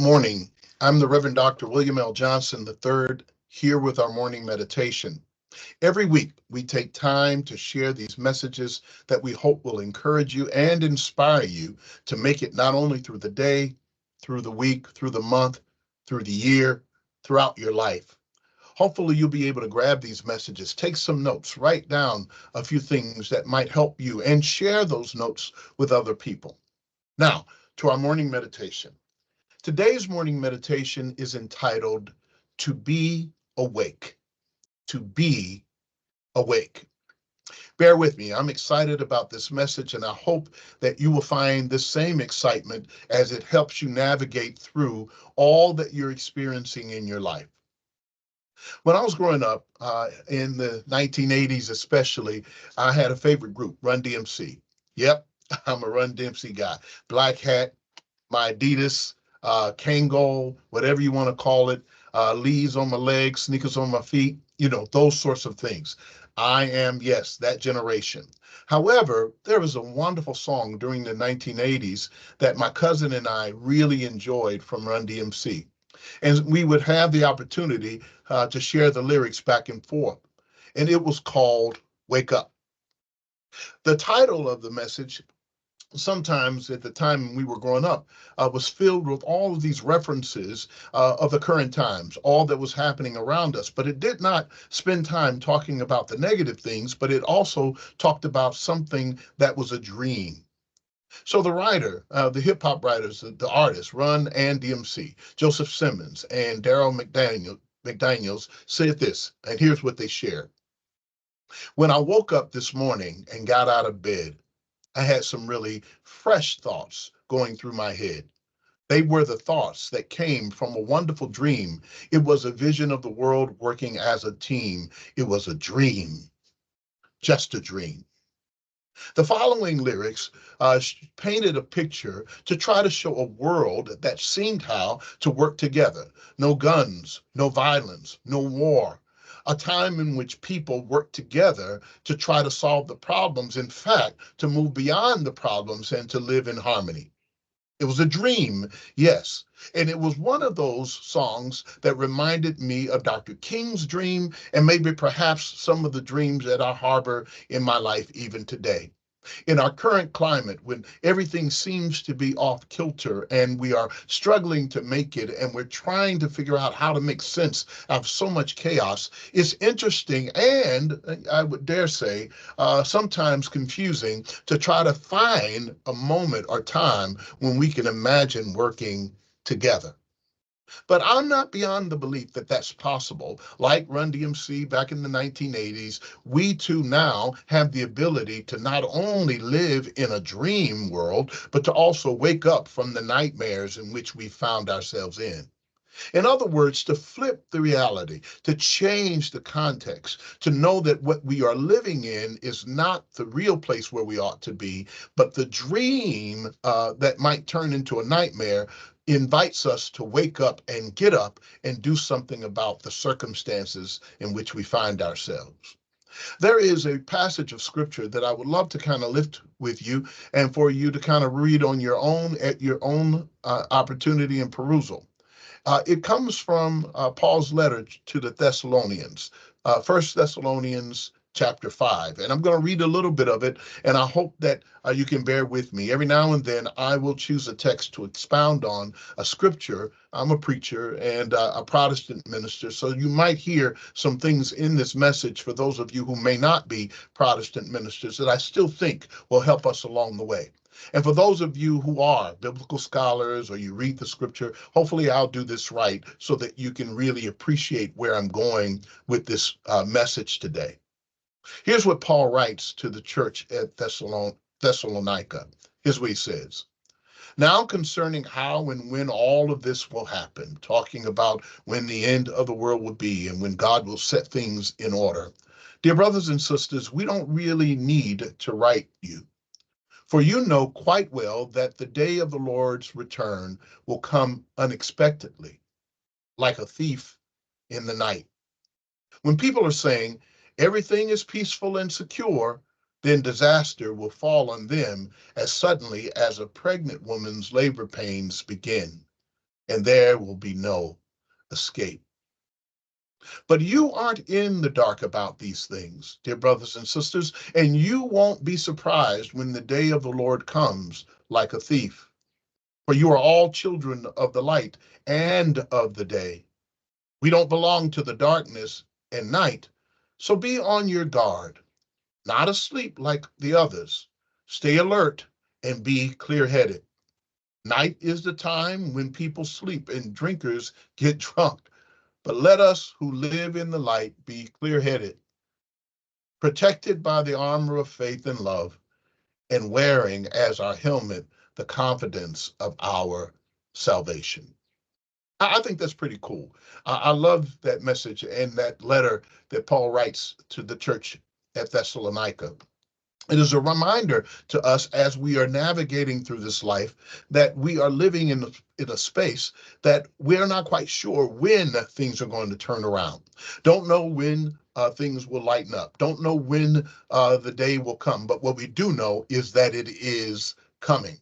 Morning. I'm the Reverend Dr. William L. Johnson III, here with our morning meditation. Every week, we take time to share these messages that we hope will encourage you and inspire you to make it not only through the day, through the week, through the month, through the year, throughout your life. Hopefully, you'll be able to grab these messages, take some notes, write down a few things that might help you, and share those notes with other people. Now, to our morning meditation. Today's morning meditation is entitled To Be Awake. To Be Awake. Bear with me. I'm excited about this message, and I hope that you will find the same excitement as it helps you navigate through all that you're experiencing in your life. When I was growing up, in the 1980s especially, I had a favorite group, Run DMC. Yep, I'm a Run DMC guy. Black hat, my Adidas, Kangol, whatever you want to call it, Lees on my legs, sneakers on my feet, those sorts of things. I am, yes, that generation. However, there was a wonderful song during the 1980s that my cousin and I really enjoyed from Run DMC. And we would have the opportunity to share the lyrics back and forth. And it was called Wake Up. The title of the message sometimes at the time we were growing up was filled with all of these references of the current times, all that was happening around us. But it did not spend time talking about the negative things, but it also talked about something that was a dream. So the writer, the hip hop writers, the artists, Run and DMC, Joseph Simmons and McDaniels said this, and here's what they shared. When I woke up this morning and got out of bed, I had some really fresh thoughts going through my head. They were the thoughts that came from a wonderful dream. It was a vision of the world working as a team. It was a dream, just a dream. The following lyrics painted a picture to try to show a world that seemed how to work together. No guns, no violence, no war. A time in which people work together to try to solve the problems. In fact, to move beyond the problems and to live in harmony. It was a dream, yes. And it was one of those songs that reminded me of Dr. King's dream and maybe perhaps some of the dreams that I harbor in my life even today. In our current climate, when everything seems to be off kilter and we are struggling to make it and we're trying to figure out how to make sense of so much chaos, it's interesting and I would dare say sometimes confusing to try to find a moment or time when we can imagine working together. But I'm not beyond the belief that that's possible. Like Run DMC back in the 1980s, we too now have the ability to not only live in a dream world, but to also wake up from the nightmares in which we found ourselves in. In other words, to flip the reality, to change the context, to know that what we are living in is not the real place where we ought to be, but the dream that might turn into a nightmare invites us to wake up and do something about the circumstances in which we find ourselves. There is a passage of scripture that I would love to kind of lift with you and for you to kind of read on your own at your own opportunity and perusal. It comes from Paul's letter to the Thessalonians, 1 Thessalonians chapter 5. And I'm going to read a little bit of it, and I hope that you can bear with me. Every now and then, I will choose a text to expound on a scripture. I'm a preacher and a Protestant minister, so you might hear some things in this message for those of you who may not be Protestant ministers that I still think will help us along the way. And for those of you who are biblical scholars or you read the scripture, hopefully I'll do this right so that you can really appreciate where I'm going with this message today. Here's what Paul writes to the church at Thessalonica. Here's what he says. Now concerning how and when all of this will happen, talking about when the end of the world will be and when God will set things in order. Dear brothers and sisters, we don't really need to write you. For you know quite well that the day of the Lord's return will come unexpectedly, like a thief in the night. When people are saying everything is peaceful and secure, then disaster will fall on them as suddenly as a pregnant woman's labor pains begin. and there will be no escape. But you aren't in the dark about these things, dear brothers and sisters, and you won't be surprised when the day of the Lord comes like a thief. For you are all children of the light and of the day. We don't belong to the darkness and night, so be on your guard, not asleep like the others. Stay alert and be clear-headed. Night is the time when people sleep and drinkers get drunk. But let us who live in the light be clear-headed, protected by the armor of faith and love, and wearing as our helmet the confidence of our salvation. I think that's pretty cool. I love that message and that letter that Paul writes to the church at Thessalonica. It is a reminder to us as we are navigating through this life that we are living in a space that we're not quite sure when things are going to turn around. Don't know when things will lighten up. Don't know when the day will come. But what we do know is that it is coming.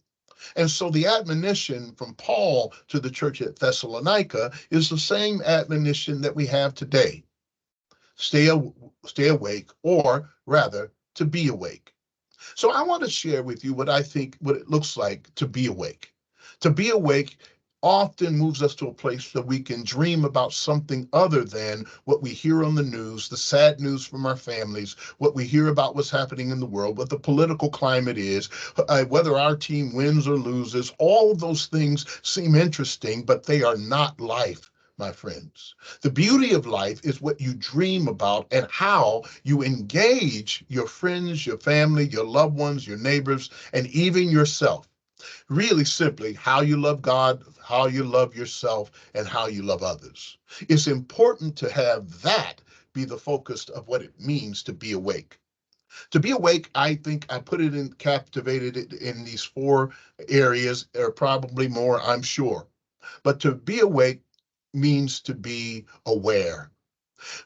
And so the admonition from Paul to the church at Thessalonica is the same admonition that we have today. Stay, stay awake, or rather, to be awake. So I want to share with you what I think, what it looks like to be awake. To be awake often moves us to a place that we can dream about something other than what we hear on the news, the sad news from our families, what we hear about what's happening in the world, what the political climate is, whether our team wins or loses. All of those things seem interesting, but they are not life, my friends. The beauty of life is what you dream about and how you engage your friends, your family, your loved ones, your neighbors, and even yourself. Really simply, how you love God, how you love yourself, and how you love others. It's important to have that be the focus of what it means to be awake. To be awake, I think I put it in, captivated it in these four areas, or probably more, I'm sure. But to be awake means to be aware.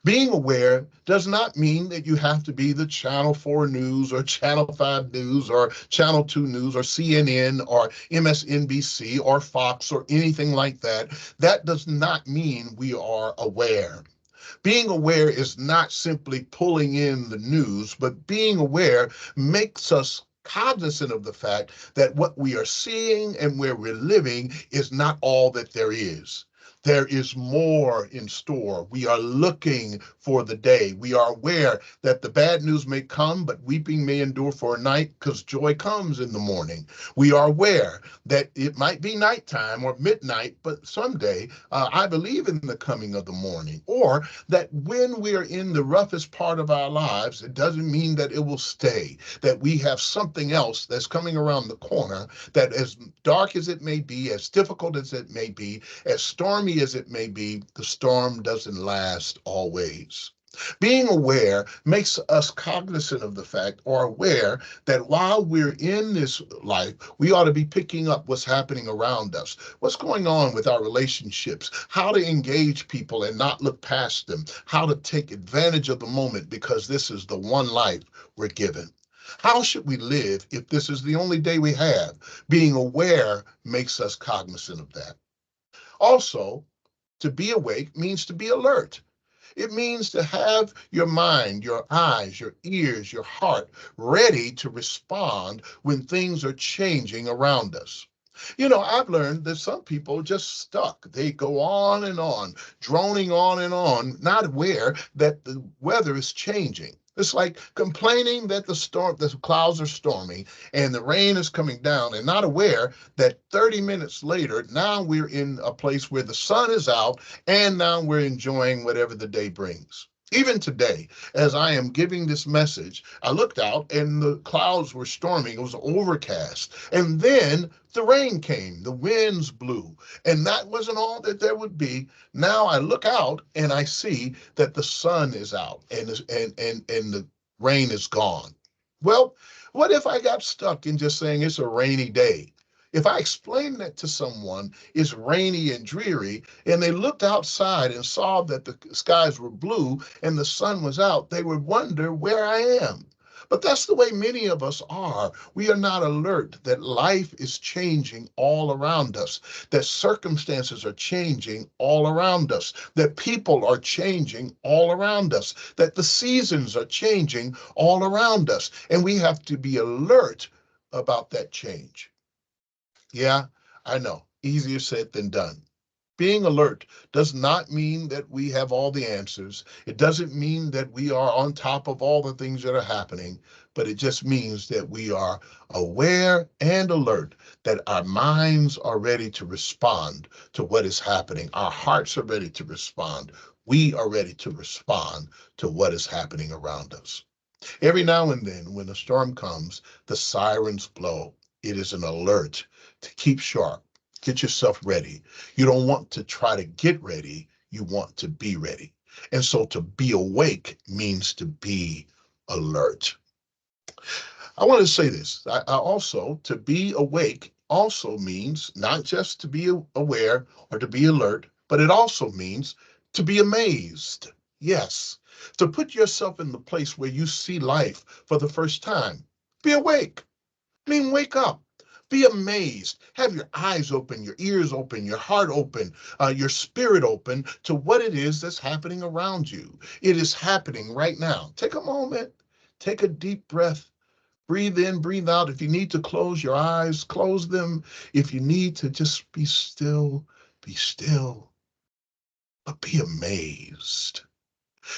Being aware does not mean that you have to be the Channel 4 News or Channel 5 News or Channel 2 News or CNN or MSNBC or Fox or anything like that. That does not mean we are aware. Being aware is not simply pulling in the news, but being aware makes us cognizant of the fact that what we are seeing and where we're living is not all that there is. There is more in store. We are looking for the day. We are aware that the bad news may come, but weeping may endure for a night because joy comes in the morning. We are aware that it might be nighttime or midnight, but someday I believe in the coming of the morning. Or that when we are in the roughest part of our lives, it doesn't mean that it will stay, that we have something else that's coming around the corner, that as dark as it may be, as difficult as it may be, as stormy as it may be, the storm doesn't last always. Being aware makes us cognizant of the fact or aware that while we're in this life, we ought to be picking up what's happening around us, what's going on with our relationships, how to engage people and not look past them, how to take advantage of the moment because this is the one life we're given. How should we live if this is the only day we have? Being aware makes us cognizant of that. Also, to be awake means to be alert. It means to have your mind, your eyes, your ears, your heart ready to respond when things are changing around us. You know, I've learned that some people are just stuck. They go on, droning on, not aware that the weather is changing. It's like complaining that the clouds are stormy and the rain is coming down and not aware that 30 minutes later, now we're in a place where the sun is out and now we're enjoying whatever the day brings. Even today, as I am giving this message, I looked out and the clouds were storming. It was overcast. And then the rain came, the winds blew, and that wasn't all that there would be. Now I look out and I see that the sun is out and the rain is gone. Well, what if I got stuck in just saying it's a rainy day? If I explained that to someone, it's rainy and dreary, and they looked outside and saw that the skies were blue and the sun was out, they would wonder where I am. But that's the way many of us are. We are not alert that life is changing all around us, that circumstances are changing all around us, that people are changing all around us, that the seasons are changing all around us. And we have to be alert about that change. Yeah, I know. Easier said than done. Being alert does not mean that we have all the answers. It doesn't mean that we are on top of all the things that are happening, but it just means that we are aware and alert, that our minds are ready to respond to what is happening. Our hearts are ready to respond. We are ready to respond to what is happening around us. Every now and then, when a storm comes, the sirens blow. It is an alert to keep sharp, get yourself ready. You don't want to try to get ready, you want to be ready. And so to be awake means to be alert. I want to say this. I also, to be awake also means not just to be aware or to be alert, but it also means to be amazed. Yes, to put yourself in the place where you see life for the first time. Be awake. I mean, wake up. Be amazed. Have your eyes open, your ears open, your heart open, your spirit open to what it is that's happening around you. It is happening right now. Take a moment, take a deep breath. Breathe in, breathe out. If you need to close your eyes, close them. If you need to just be still, but be amazed.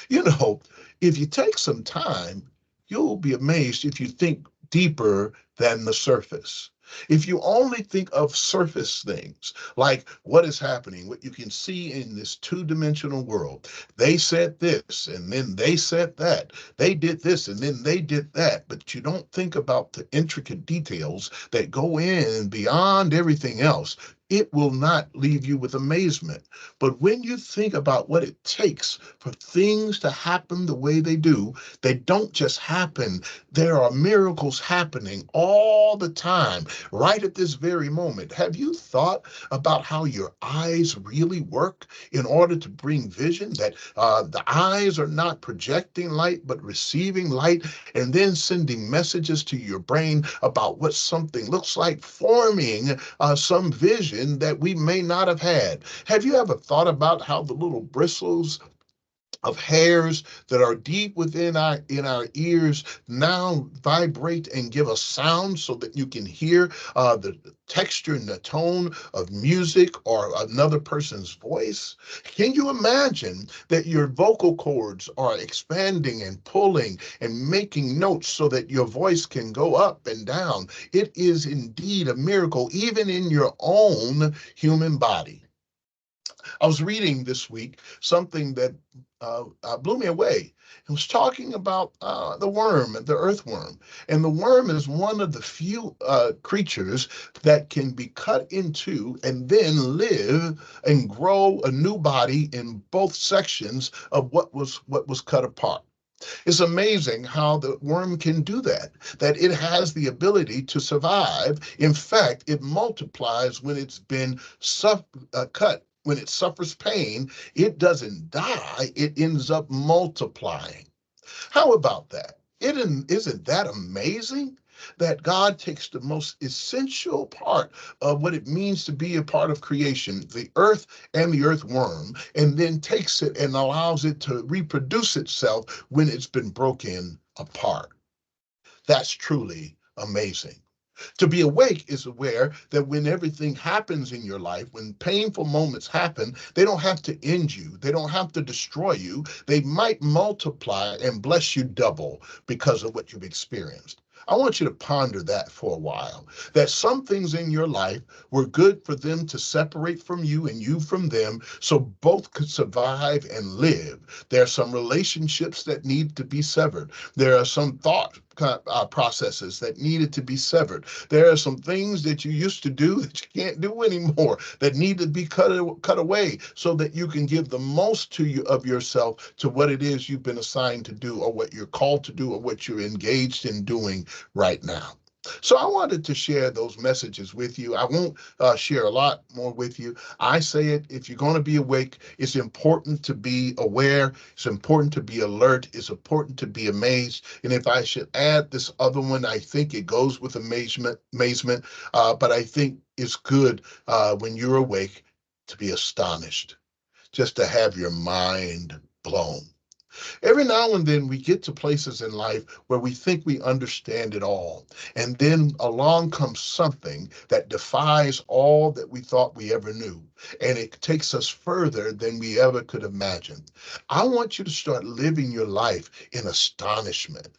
You know, if you take some time, you'll be amazed if you think deeper than the surface. If you only think of surface things, like what is happening, what you can see in this two-dimensional world, they said this and then they said that, they did this and then they did that, but you don't think about the intricate details that go in beyond everything else, it will not leave you with amazement. But when you think about what it takes for things to happen the way they don't just happen. There are miracles happening all the time, right at this very moment. Have you thought about how your eyes really work in order to bring vision? That the eyes are not projecting light, but receiving light and then sending messages to your brain about what something looks like, forming some vision that we may not have had. Have you ever thought about how the little bristles of hairs that are deep within our ears now vibrate and give a sound so that you can hear the texture and the tone of music or another person's voice? Can you imagine that your vocal cords are expanding and pulling and making notes so that your voice can go up and down? It is indeed a miracle, even in your own human body. I was reading this week something that blew me away. It was talking about the worm, the earthworm. And the worm is one of the few creatures that can be cut into and then live and grow a new body in both sections of what was cut apart. It's amazing how the worm can do that, that it has the ability to survive. In fact, it multiplies when it's been cut. When it suffers pain, it doesn't die, it ends up multiplying. How about that? Isn't that amazing? That God takes the most essential part of what it means to be a part of creation, the earth and the earthworm, and then takes it and allows it to reproduce itself when it's been broken apart. That's truly amazing. To be awake is aware that when everything happens in your life, when painful moments happen, they don't have to end you. They don't have to destroy you. They might multiply and bless you double because of what you've experienced. I want you to ponder that for a while, that some things in your life were good for them to separate from you and you from them so both could survive and live. There are some relationships that need to be severed. There are some thought processes that needed to be severed. There are some things that you used to do that you can't do anymore that need to be cut away so that you can give the most to you of yourself to what it is you've been assigned to do or what you're called to do or what you're engaged in doing right now. So I wanted to share those messages with you. I won't share a lot more with you. I say it, if you're going to be awake, it's important to be aware. It's important to be alert. It's important to be amazed. And if I should add this other one, I think it goes with amazement, but I think it's good when you're awake to be astonished, just to have your mind blown. Every now and then we get to places in life where we think we understand it all. And then along comes something that defies all that we thought we ever knew. And it takes us further than we ever could imagine. I want you to start living your life in astonishment.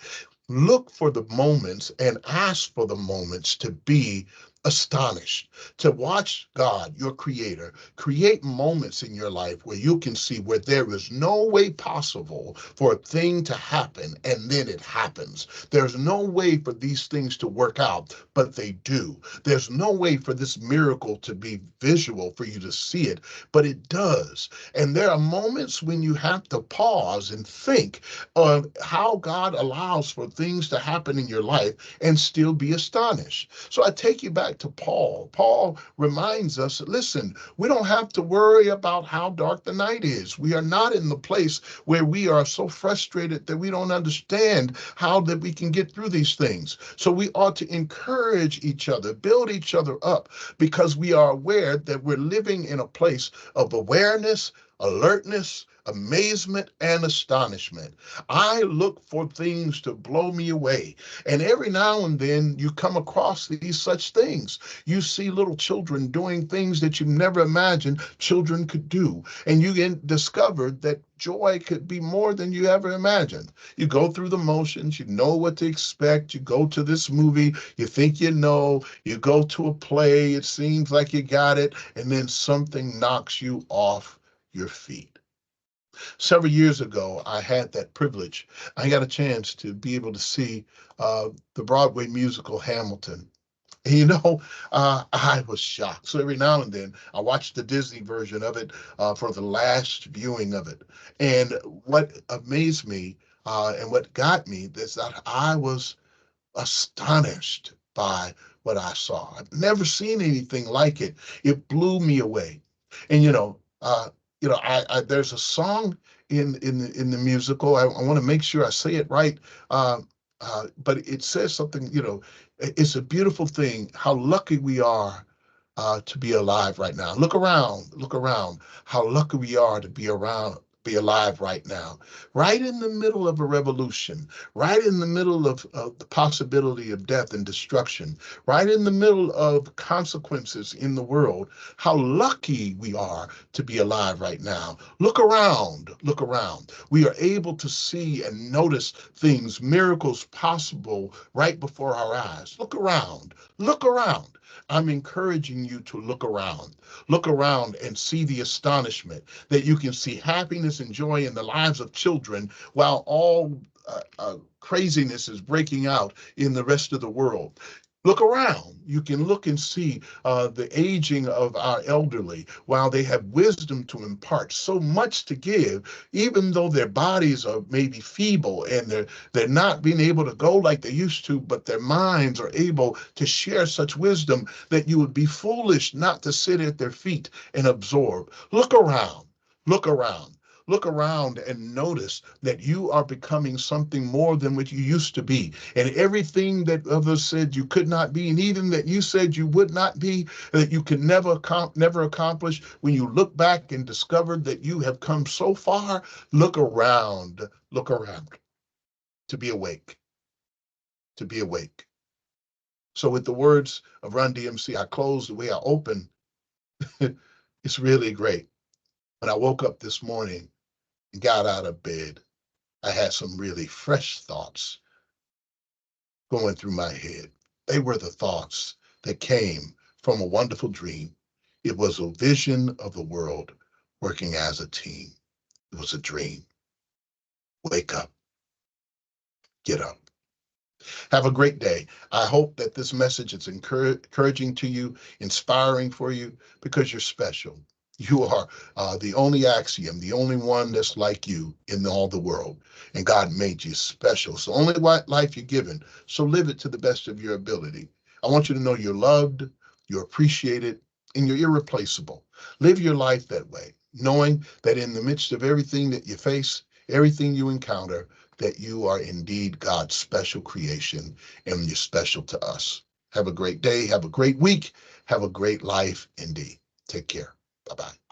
Look for the moments and ask for the moments to be astonished, to watch God, your creator, create moments in your life where you can see where there is no way possible for a thing to happen and then it happens. There's no way for these things to work out, but they do. There's no way for this miracle to be visual for you to see it, but it does. And there are moments when you have to pause and think of how God allows for things to happen in your life and still be astonished. So I take you back to Paul. Paul reminds us, listen, we don't have to worry about how dark the night is. We are not in the place where we are so frustrated that we don't understand how that we can get through these things. So we ought to encourage each other, build each other up, because we are aware that we're living in a place of awareness, alertness, amazement, and astonishment. I look for things to blow me away. And every now and then you come across these such things. You see little children doing things that you never imagined children could do. And you discover that joy could be more than you ever imagined. You go through the motions, you know what to expect. You go to this movie, you think you know, you go to a play, it seems like you got it, and then something knocks you off your feet. Several years ago, I had that privilege. I got a chance to be able to see the Broadway musical Hamilton. And, I was shocked. So every now and then, I watched the Disney version of it for the last viewing of it. And what amazed me and what got me is that I was astonished by what I saw. I've never seen anything like it. It blew me away. And there's a song in the musical. I want to make sure I say it right, but it says something. It's a beautiful thing. How lucky we are to be alive right now. Look around. How lucky we are to be alive right now, right in the middle of a revolution, right in the middle of the possibility of death and destruction, right in the middle of consequences in the world. How lucky we are to be alive right now. Look around, look around. We are able to see and notice things, miracles possible right before our eyes. Look around, look around. I'm encouraging you to look around and see the astonishment that you can see happiness and joy in the lives of children while all craziness is breaking out in the rest of the world. Look around. You can look and see the aging of our elderly while they have wisdom to impart, so much to give, even though their bodies are maybe feeble and they're not being able to go like they used to, but their minds are able to share such wisdom that you would be foolish not to sit at their feet and absorb. Look around. Look around. Look around and notice that you are becoming something more than what you used to be. And everything that others said you could not be, and even that you said you would not be, that you could never accomplish, when you look back and discover that you have come so far, look around to be awake, to be awake. So with the words of Run DMC, I close the way I open. It's really great. When I woke up this morning and got out of bed, I had some really fresh thoughts going through my head. They were the thoughts that came from a wonderful dream. It was a vision of the world working as a team. It was a dream. Wake up, get up. Have a great day. I hope that this message is encouraging to you, inspiring for you, because you're special. You are the only axiom, the only one that's like you in all the world. And God made you special. It's the only life you're given. So live it to the best of your ability. I want you to know you're loved, you're appreciated, and you're irreplaceable. Live your life that way, knowing that in the midst of everything that you face, everything you encounter, that you are indeed God's special creation and you're special to us. Have a great day. Have a great week. Have a great life indeed. Take care. Bye-bye.